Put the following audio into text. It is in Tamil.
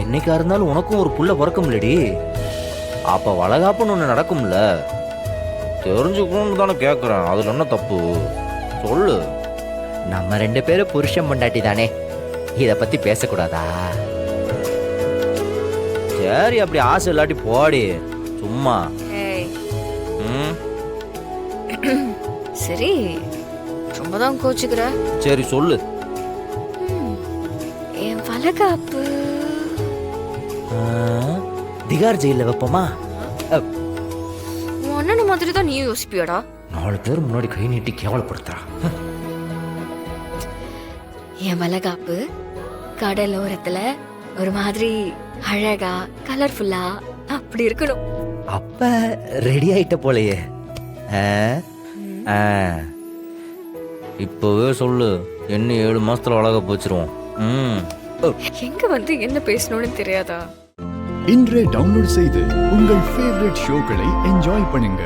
என்னைக்கா இருந்தாலும் உனக்கும் ஒரு புள்ள பிறக்கும்லடி. அப்ப வளகாப்புன்னு ஒண்ணு நடக்கும்ல. தெரிஞ்சுக்கணும்னு தானே கேட்குறேன். அதுல என்ன தப்பு சொல்லு. நம்ம 2 பேரும் புருஷன் பொண்டாட்டி தானே, இத பத்தி பேசக்கூடாதா? சரி, அப்படி ஆசை இல்லாட்டி போடி சும்மா. ஏய் ம் சரி, ரொம்ப தான் கோச்சுக்கிற. சரி சொல்லு. என் வளகாப்பு ஆ, திகார் ஜெயில வைப்போமா? உன் அண்ணன மாதிரி தான் நீயும் யோசிப்பியாடா? 4 பேர் முன்னாடி கை நீட்டி கேவலப்படுத்துறா. என் வளகாப்பு கடல் ஓரத்துல ஒரு மாதிரி அழகா கலர்ஃபுல்லா அப்படி இருக்கணும். அப்ப ரெடி ஆயிட்ட போலயே. ஆ? ஆ. இப்பவே சொல்லு, என்ன 7 மாசத்துல வளக போச்சிருவோம். ம் எங்க வந்து என்ன பேசணும்னு தெரியாதா? இன்றே டவுன்லோட் செய்து உங்கள் ஃபேவரட் ஷோக்களை என்ஜாய் பண்ணுங்க.